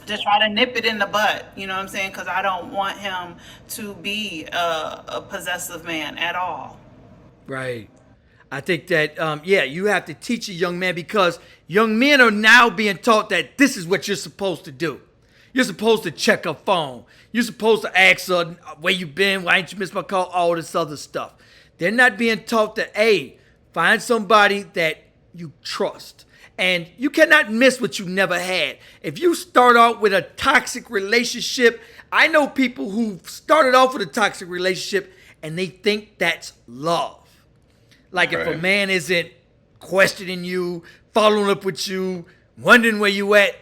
just try to nip it in the butt. You know what I'm saying? Because I don't want him to be a possessive man at all. Right. I think that yeah, you have to teach a young man because young men are now being taught that this is what you're supposed to do. You're supposed to check a phone. You're supposed to ask her where you been, why ain't you miss my call, all this other stuff. They're not being taught that, hey, find somebody that you trust. And you cannot miss what you never had. If you start out with a toxic relationship, I know people who started off with a toxic relationship and they think that's love. Like if a Right. man isn't questioning you, following up with you, wondering where you at,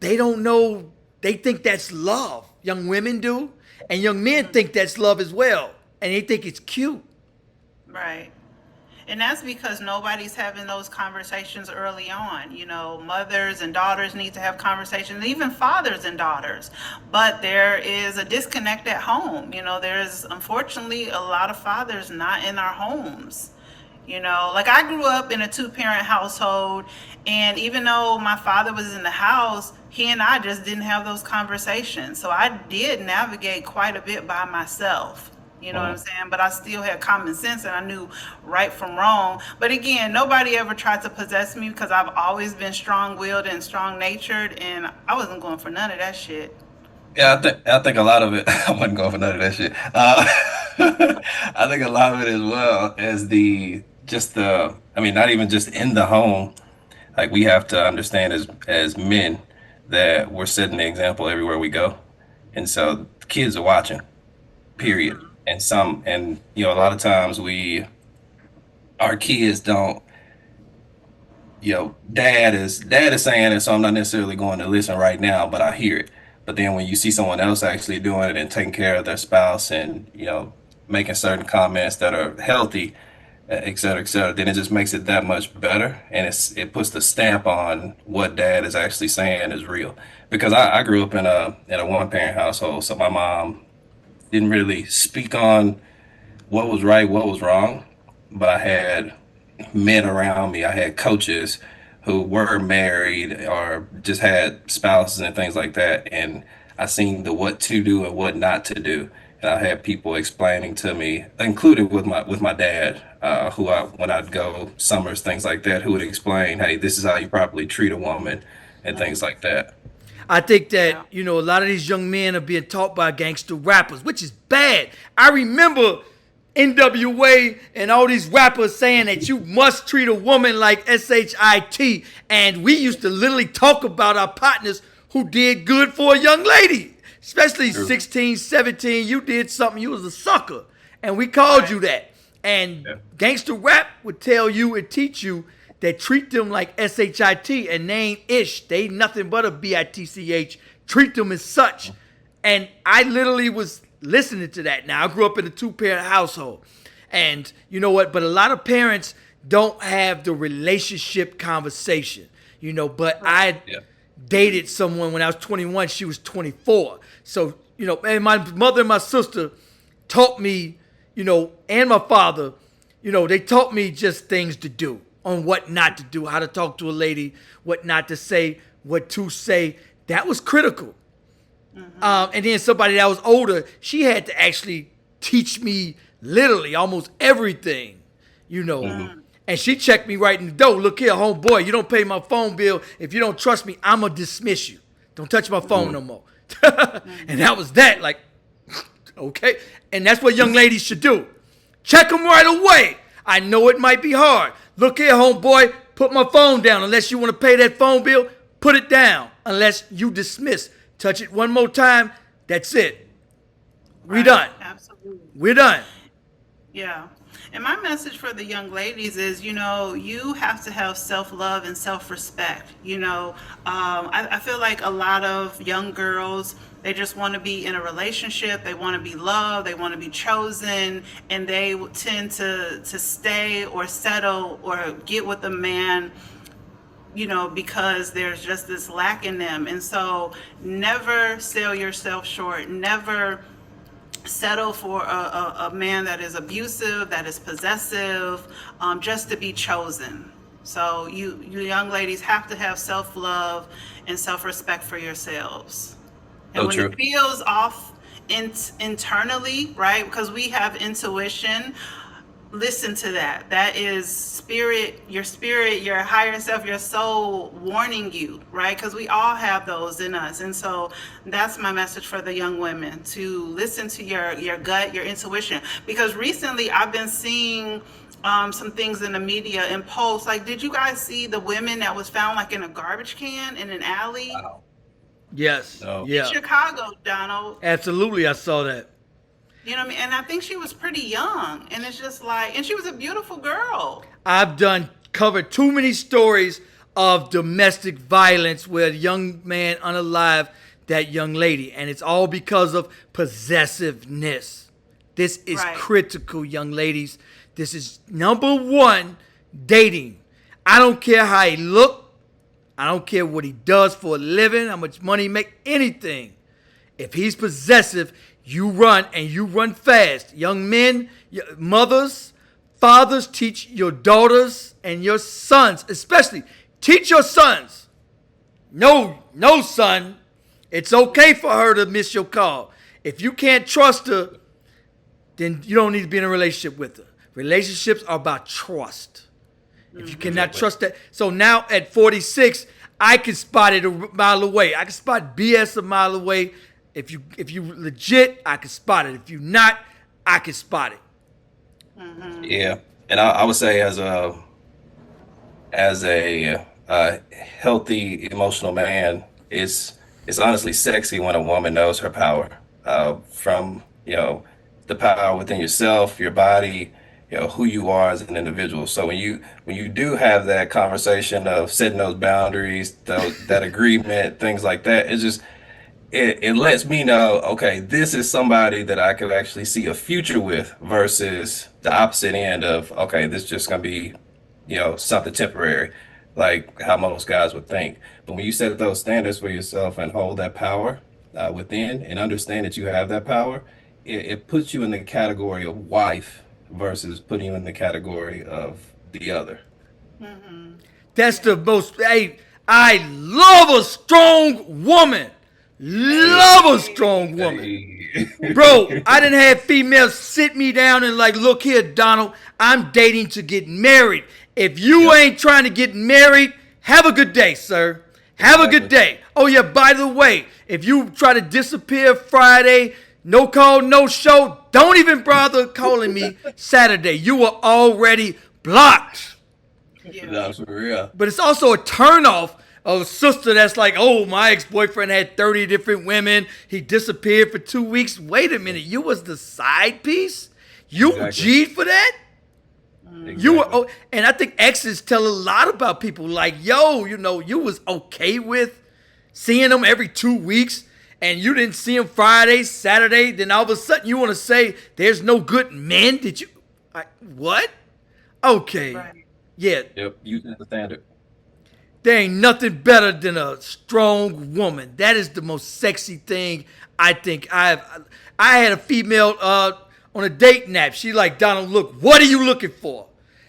they don't know. They think that's love. Young women do, and young men think that's love as well, and they think it's cute. Right. And that's because nobody's having those conversations early on. You know, mothers and daughters need to have conversations, even fathers and daughters. But there is a disconnect at home. You know, there's unfortunately a lot of fathers not in our homes. You know, like I grew up in a two-parent household, and even though my father was in the house, he and I just didn't have those conversations. So I did navigate quite a bit by myself. You know what I'm Mhm. saying? But I still had common sense and I knew right from wrong. But again, nobody ever tried to possess me because I've always been strong-willed and strong-natured, and I wasn't going for none of that shit. Yeah, I think a lot of it. I wasn't going for none of that shit. I think a lot of it as well as I mean, not even just in the home. Like we have to understand as men that we're setting the example everywhere we go, and so kids are watching. Period. Hmm. And a lot of times our kids don't. Dad is saying it, so I'm not necessarily going to listen right now, but I hear it. But then when you see someone else actually doing it and taking care of their spouse and, making certain comments that are healthy, et cetera, then it just makes it that much better. And it puts the stamp on what dad is actually saying is real. Because I grew up in a one parent household, so my mom didn't really speak on what was right, what was wrong, but I had men around me. I had coaches who were married or just had spouses and things like that, and I seen the what to do and what not to do. And I had people explaining to me, included with my dad, who when I'd go summers, things like that, who would explain, hey, this is how you properly treat a woman and things like that. I think that, Yeah. a lot of these young men are being taught by gangster rappers, which is bad. I remember NWA and all these rappers saying that you must treat a woman like SHIT. And we used to literally talk about our partners who did good for a young lady, especially True. 16, 17. You did something, you was a sucker. And we called Right. you that. And Yeah. gangster rap would tell you and teach you that treat them like SHIT and they ain't ish. They ain't nothing but a BITCH. Treat them as such. And I literally was listening to that. Now, I grew up in a two-parent household. And you know what? But a lot of parents don't have the relationship conversation. But Right. I Yeah. dated someone when I was 21. She was 24. So, and my mother and my sister taught me, and my father, they taught me just things to do on what not to do, how to talk to a lady, what not to say, what to say. That was critical. Hmm. And then somebody that was older, she had to actually teach me literally almost everything, you know. Hmm. Mm. And she checked me right in the door. Look here, homeboy, you don't pay my phone bill. If you don't trust me, I'm going to dismiss you. Don't touch my phone no more. And that was that. Like, okay. And that's what young ladies should do. Check them right away. I know it might be hard. Look here, homeboy, put my phone down. Unless you want to pay that phone bill, put it down. Unless you dismiss. Touch it one more time, that's it. We Right. done. Absolutely. We're done. Yeah. And my message for the young ladies is, you have to have self love and self respect. I feel like a lot of young girls, they just want to be in a relationship, they want to be loved, they want to be chosen, and they tend to stay or settle or get with a man, because there's just this lack in them. And so never sell yourself short, never settle for a man that is abusive, that is possessive, just to be chosen. So you young ladies have to have self-love and self-respect for yourselves. And So when true. it feels off internally, right? Because we have intuition, listen to that. That is spirit, your higher self, your soul warning you, right? Because we all have those in us. And so that's my message for the young women, to listen to your gut, your intuition. Because recently I've been seeing some things in the media and posts. Like, did you guys see the women that was found like in a garbage can in an alley Wow. Yes. No. in Yeah. Chicago, Donald? Absolutely. I saw that. You know what I mean? And I think she was pretty young. And it's just like, and she was a beautiful girl. I've covered too many stories of domestic violence where a young man unalive that young lady, and it's all because of possessiveness. This is Right. critical, young ladies. This is number one, dating. I don't care how he look. I don't care what he does for a living, how much money he make, anything. If he's possessive, you run, and you run fast. Young men, mothers, fathers, teach your daughters and your sons, especially teach your sons. No, no, son. It's okay for her to miss your call. If you can't trust her, then you don't need to be in a relationship with her. Relationships are about trust. If you cannot Exactly. trust that. So now at 46, I can spot it a mile away. I can spot BS a mile away. If you legit, I can spot it. If you not, I can spot it. Yeah, and I would say as a healthy emotional man, it's honestly sexy when a woman knows her power. From the power within yourself, your body, who you are as an individual. So when you do have that conversation of setting those boundaries, that agreement, things like that, it lets me know, okay, this is somebody that I could actually see a future with versus the opposite end of, okay, this is just gonna be, something temporary, like how most guys would think. But when you set those standards for yourself and hold that power within and understand that you have that power, it puts you in the category of wife versus putting you in the category of the other. That's the most. Hey, I love a strong woman. Love a strong woman. Hey. Bro, I didn't have females sit me down and like, look here, Donald, I'm dating to get married. If you Yep. ain't trying to get married, have a good day, sir. Have a good Exactly. day. Oh yeah, by the way, if you try to disappear Friday, no call, no show, don't even bother calling me Saturday. You are already blocked. Yeah. That's for real. But it's also a turnoff of a sister that's like, oh, my ex-boyfriend had 30 different women. He disappeared for 2 weeks. Wait a minute. You was the side piece? You Exactly. G'd for that? Exactly. You were, oh, and I think exes tell a lot about people. Like, yo, you was okay with seeing them every 2 weeks, and you didn't see them Friday, Saturday. Then all of a sudden you want to say there's no good men. Did you? What? Okay. Right. Yeah, Yep, you set the standard. there ain't nothing better than a strong woman. That is the most sexy thing I think I had a female on a dating app. She like, Donald, look, what are you looking for?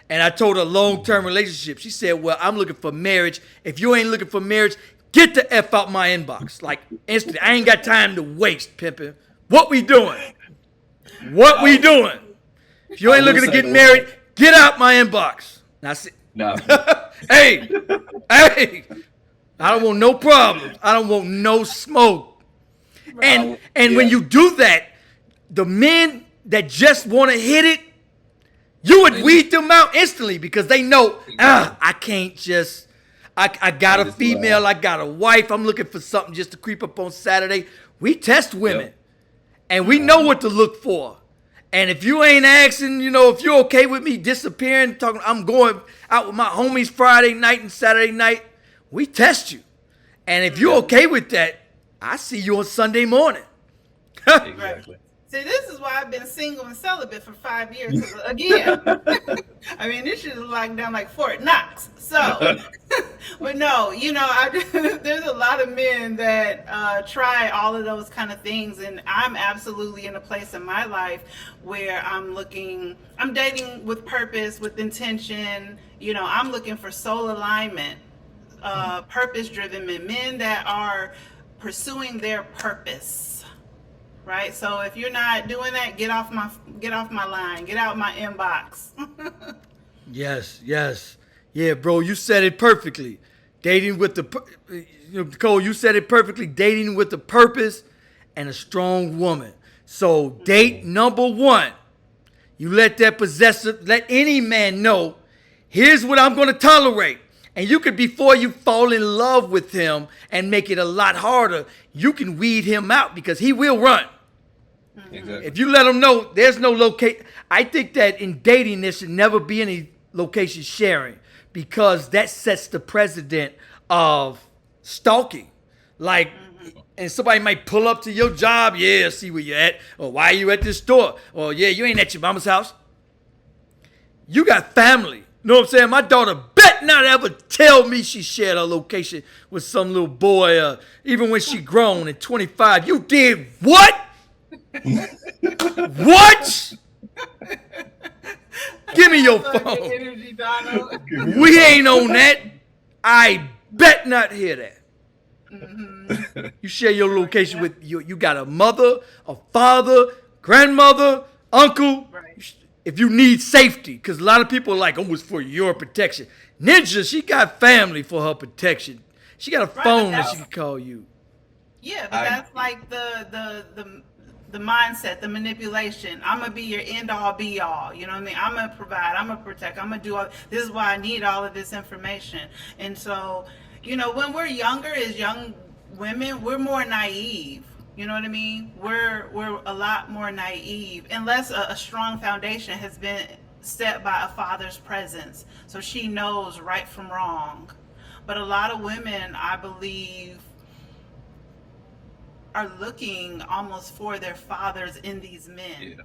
And I told her long-term relationship. She said, well, I'm looking for marriage. If you ain't looking for marriage, get the F out my inbox. Like, instantly. I ain't got time to waste, pimping. What we doing? What we doing? If you I ain't will looking to say get this. married, get out my inbox. And I said, No, hey, hey, I don't want no problems. I don't want no smoke. And when Yeah. you do that, the men that just want to hit it, you would weed them out instantly because they know, I can't just, I got a just female, I got a wife, I'm looking for something just to creep up on Saturday. We test women and we know what to look for. And if you ain't asking, if you're okay with me disappearing, talking, I'm going out with my homies Friday night and Saturday night, we test you. And if you're okay with that, I see you on Sunday morning. exactly. See, this is why I've been single and celibate for 5 years. 'Cause again, I mean, this shit is locked down like Fort Knox. So, but no, there's a lot of men that try all of those kind of things, and I'm absolutely in a place in my life where I'm dating with purpose, with intention. I'm looking for soul alignment, purpose driven men that are pursuing their purpose. Right? So if you're not doing that, get off my line. Get out my inbox. Yes, yes. Yeah, bro, you said it perfectly. Dating with Nicole, you said it perfectly. Dating with a purpose and a strong woman. So, date number one, you let let any man know, here's what I'm going to tolerate. And you could, before you fall in love with him and make it a lot harder, you can weed him out because he will run. Exactly. If you let him know there's no location, I think that in dating there should never be any location sharing because that sets the precedent of stalking. Like, and somebody might pull up to your job, yeah, see where you're at, or why are you at this store? Or yeah, you ain't at your mama's house. You got family. You know what I'm saying? My daughter bet not ever tell me she shared her location with some little boy, even when she grown at 25. You did what? What? Give me your phone. Energy, Donald. We ain't on that. I bet not hear that. You share your location with you got a mother, a father, grandmother, uncle. Right. If you need safety, because a lot of people are like, oh, it's for your protection. Ninja, she got family for her protection. She got a phone that she can call you. Yeah, but that's like the mindset, the manipulation. I'm gonna be your end all be all. You know what I mean? I'm gonna provide. I'm gonna protect. I'm gonna do all. This is why I need all of this information. And so, when we're younger, as young women, we're more naive. You know what I mean? We're a lot more naive, unless a strong foundation has been set by a father's presence, so she knows right from wrong. But a lot of women, I believe, are looking almost for their fathers in these men,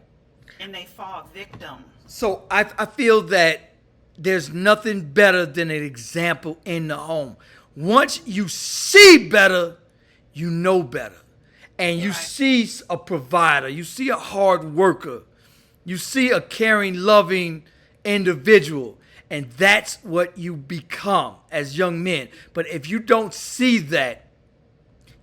and they fall victim. So I feel that there's nothing better than an example in the home. Once you see better, you know better. And you see a provider, you see a hard worker, you see a caring, loving individual, and that's what you become as young men. But if you don't see that,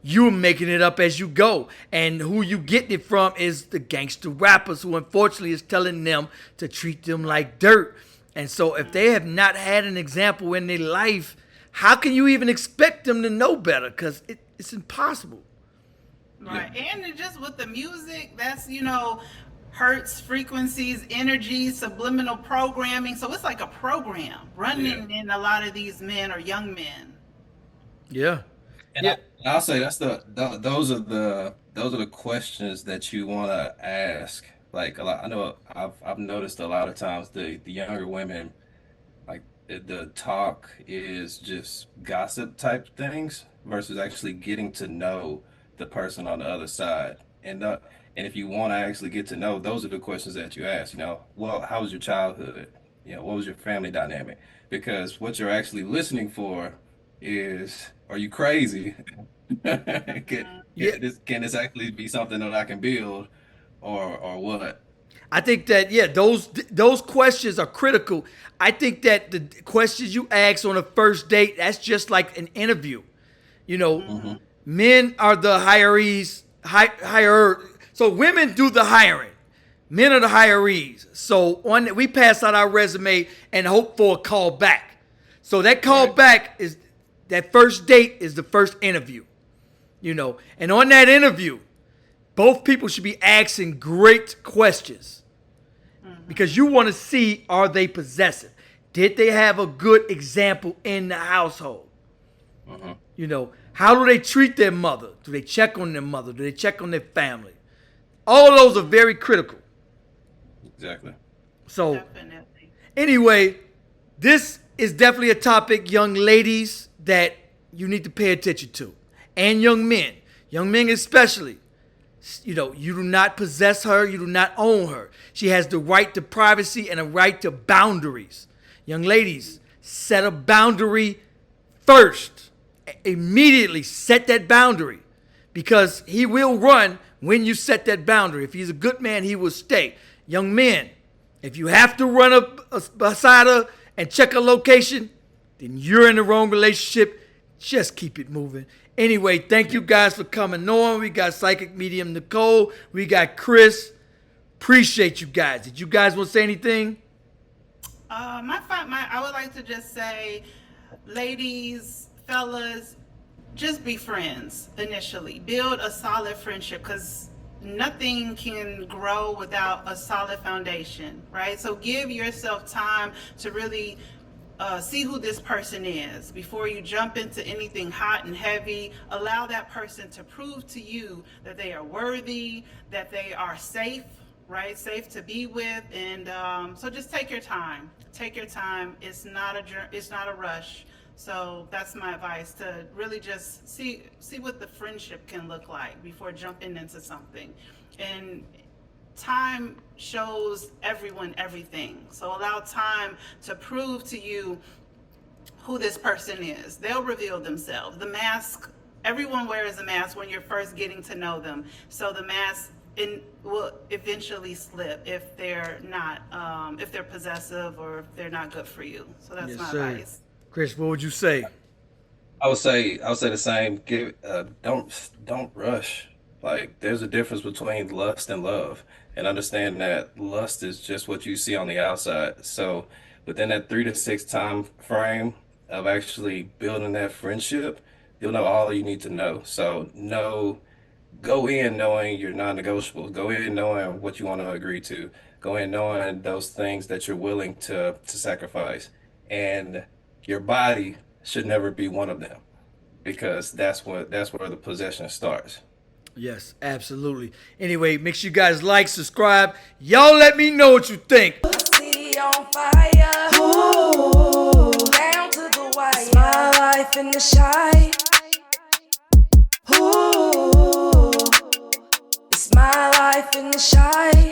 you're making it up as you go. And who you getting it from is the gangster rappers who unfortunately is telling them to treat them like dirt. And so if they have not had an example in their life, how can you even expect them to know better? Because it's impossible. Right. And just with the music, that's, hertz, frequencies, energy, subliminal programming. So it's like a program running in a lot of these men or young men. Yeah. And I'll say those are the questions that you want to ask. Like a lot, I know I've noticed a lot of times the younger women, like the talk is just gossip type things versus actually getting to know the person on the other side. And if you want to actually get to know, those are the questions that you ask. Well, how was your childhood? What was your family dynamic? Because what you're actually listening for is, are you crazy? Can this actually be something that I can build, or what? I think that those questions are critical. I think that the questions you ask on a first date, that's just like an interview. Men are the hirees, so women do the hiring. Men are the hirees. So we pass out our resume and hope for a call back. So that call back is that first date is the first interview. And on that interview, both people should be asking great questions because you want to see, are they possessive? Did they have a good example in the household? How do they treat their mother? Do they check on their mother? Do they check on their family? All those are very critical. Exactly. So, Definitely. Anyway, this is definitely a topic, young ladies, that you need to pay attention to. And young men especially. You do not possess her. You do not own her. She has the right to privacy and a right to boundaries. Young ladies, set a boundary first. Immediately set that boundary because he will run when you set that boundary. If he's a good man, he will stay. Young men, if you have to run up beside her and check a location, then you're in the wrong relationship. Just keep it moving. Anyway, thank you guys for coming on. We got Psychic Medium Nicole. We got Chris. Appreciate you guys. Did you guys want to say anything? I would like to just say, ladies, fellas, just be friends initially. Build a solid friendship, because nothing can grow without a solid foundation, right? So give yourself time to really see who this person is before you jump into anything hot and heavy. Allow that person to prove to you that they are worthy, that they are safe, right? Safe to be with. And so just take your time. Take your time. It's not a rush. So that's my advice, to really just see what the friendship can look like before jumping into something. And time shows everyone everything. So allow time to prove to you who this person is. They'll reveal themselves. The mask, everyone wears a mask when you're first getting to know them. So the mask will eventually slip if they're not, if they're possessive, or if they're not good for you. So that's Yes, my sir. advice. Chris, what would you say? I would say the same. Don't rush. Like, there's a difference between lust and love, and understand that lust is just what you see on the outside. So within that 3 to 6 time frame of actually building that friendship, you'll know all you need to know. So go in knowing your non-negotiables. Go in knowing what you want to agree to. Go in knowing those things that you're willing to sacrifice. And your body should never be one of them, because that's where the possession starts. Yes, absolutely. Anyway, make sure you guys like, subscribe. Y'all let me know what you think. City on fire. Ooh, down to the wire. It's my life in the shy. Ooh, it's my life in the shy.